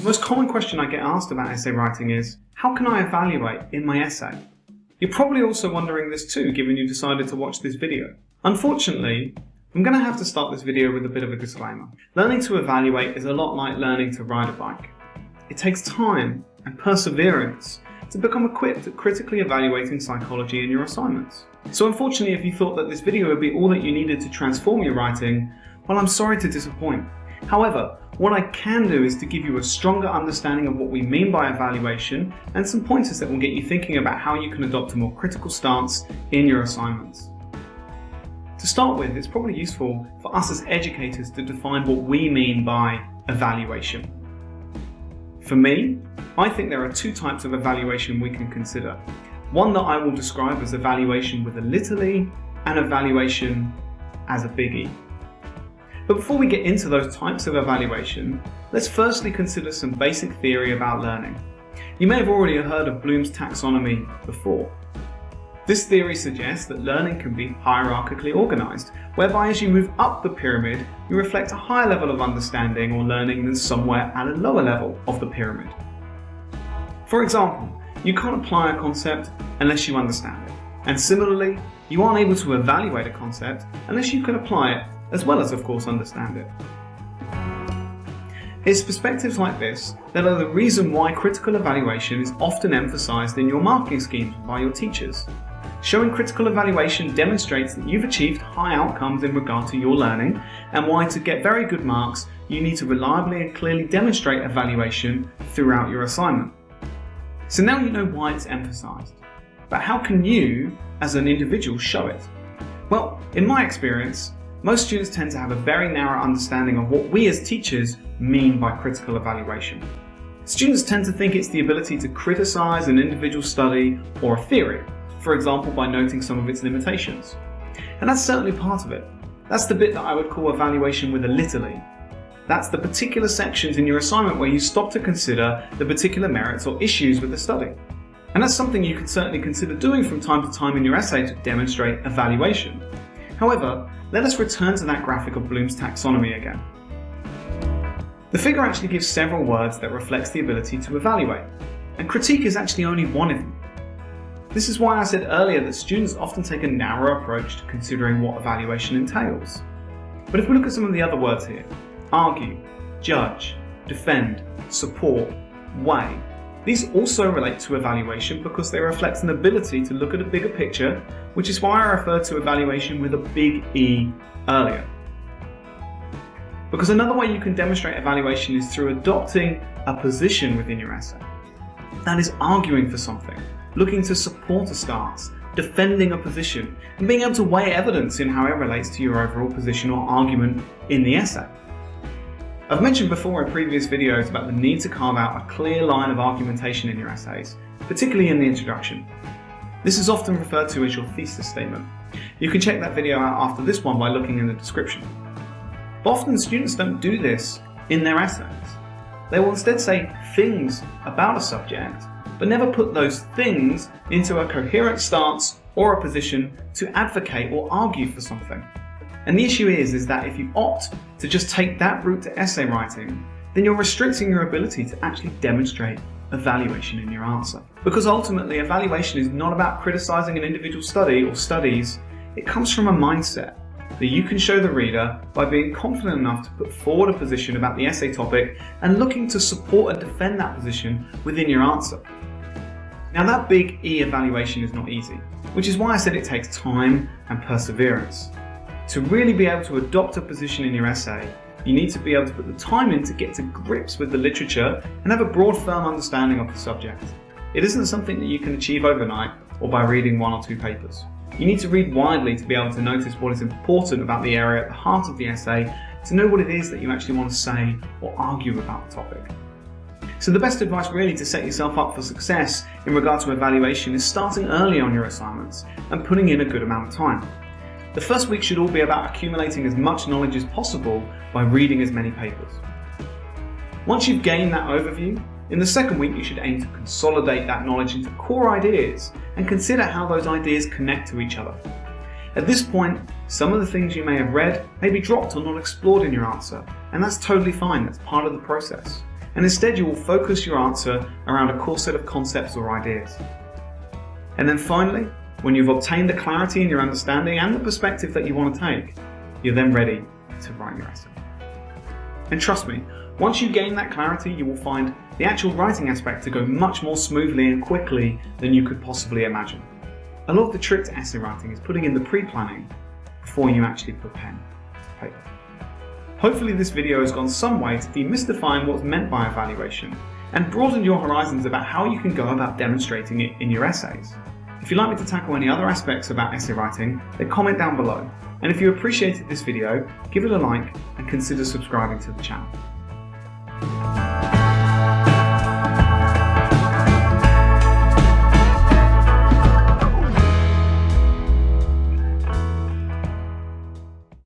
most common question I get asked about essay writing is, how can I evaluate in my essay? You're probably also wondering this too, given you decided to watch this video. Unfortunately, I'm going to have to start this video with a bit of a disclaimer. Learning to evaluate is a lot like learning to ride a bike. It takes time and perseverance to become equipped at critically evaluating psychology in your assignments. So unfortunately, if you thought that this video would be all that you needed to transform your writing, well, I'm sorry to disappoint. However, what I can do is to give you a stronger understanding of what we mean by evaluation and some pointers that will get you thinking about how you can adopt a more critical stance in your assignments. To start with, it's probably useful for us as educators to define what we mean by evaluation. For me, I think there are two types of evaluation we can consider. One that I will describe as evaluation with a little e and evaluation as a big E. But before we get into those types of evaluation, let's firstly consider some basic theory about learning. You may have already heard of Bloom's taxonomy before. This theory suggests that learning can be hierarchically organized, whereby as you move up the pyramid, you reflect a higher level of understanding or learning than somewhere at a lower level of the pyramid. For example, you can't apply a concept unless you understand it. And similarly, you aren't able to evaluate a concept unless you can apply it, as well as, of course, understand it. It's perspectives like this that are the reason why critical evaluation is often emphasized in your marking schemes by your teachers. Showing critical evaluation demonstrates that you've achieved high outcomes in regard to your learning, and why to get very good marks, you need to reliably and clearly demonstrate evaluation throughout your assignment. So now you know why it's emphasized. But how can you, as an individual, show it? Well, in my experience, most students tend to have a very narrow understanding of what we as teachers mean by critical evaluation. Students tend to think it's the ability to criticize an individual study or a theory, for example by noting some of its limitations. And that's certainly part of it. That's the bit that I would call evaluation with a little e. That's the particular sections in your assignment where you stop to consider the particular merits or issues with the study. And that's something you could certainly consider doing from time to time in your essay to demonstrate evaluation. However, let us return to that graphic of Bloom's taxonomy again. The figure actually gives several words that reflects the ability to evaluate, and critique is actually only one of them. This is why I said earlier that students often take a narrow approach to considering what evaluation entails. But if we look at some of the other words here, argue, judge, defend, support, weigh, these also relate to evaluation because they reflect an ability to look at a bigger picture, which is why I referred to evaluation with a big E earlier. Because another way you can demonstrate evaluation is through adopting a position within your essay. That is arguing for something, looking to support a stance, defending a position, and being able to weigh evidence in how it relates to your overall position or argument in the essay. I've mentioned before in previous videos about the need to carve out a clear line of argumentation in your essays, particularly in the introduction. This is often referred to as your thesis statement. You can check that video out after this one by looking in the description. But often students don't do this in their essays. They will instead say things about a subject, but never put those things into a coherent stance or a position to advocate or argue for something. And the issue is that if you opt to just take that route to essay writing, then you're restricting your ability to actually demonstrate evaluation in your answer. Because ultimately, evaluation is not about criticizing an individual study or studies. It comes from a mindset that you can show the reader by being confident enough to put forward a position about the essay topic and looking to support and defend that position within your answer. Now that big E evaluation is not easy, which is why I said it takes time and perseverance. To really be able to adopt a position in your essay, you need to be able to put the time in to get to grips with the literature and have a broad, firm understanding of the subject. It isn't something that you can achieve overnight or by reading one or two papers. You need to read widely to be able to notice what is important about the area at the heart of the essay, to know what it is that you actually want to say or argue about the topic. So the best advice really to set yourself up for success in regard to evaluation is starting early on your assignments and putting in a good amount of time. The first week should all be about accumulating as much knowledge as possible by reading as many papers. Once you've gained that overview, in the second week you should aim to consolidate that knowledge into core ideas and consider how those ideas connect to each other. At this point, some of the things you may have read may be dropped or not explored in your answer, and that's totally fine, that's part of the process. and instead you will focus your answer around a core set of concepts or ideas. And then finally, when you've obtained the clarity in your understanding and the perspective that you want to take, you're then ready to write your essay. And trust me, once you gain that clarity, you will find the actual writing aspect to go much more smoothly and quickly than you could possibly imagine. A lot of the trick to essay writing is putting in the pre-planning before you actually put pen to paper. Hopefully this video has gone some way to demystifying what's meant by evaluation and broadened your horizons about how you can go about demonstrating it in your essays. If you'd like me to tackle any other aspects about essay writing, then comment down below. And if you appreciated this video, give it a like and consider subscribing to the channel.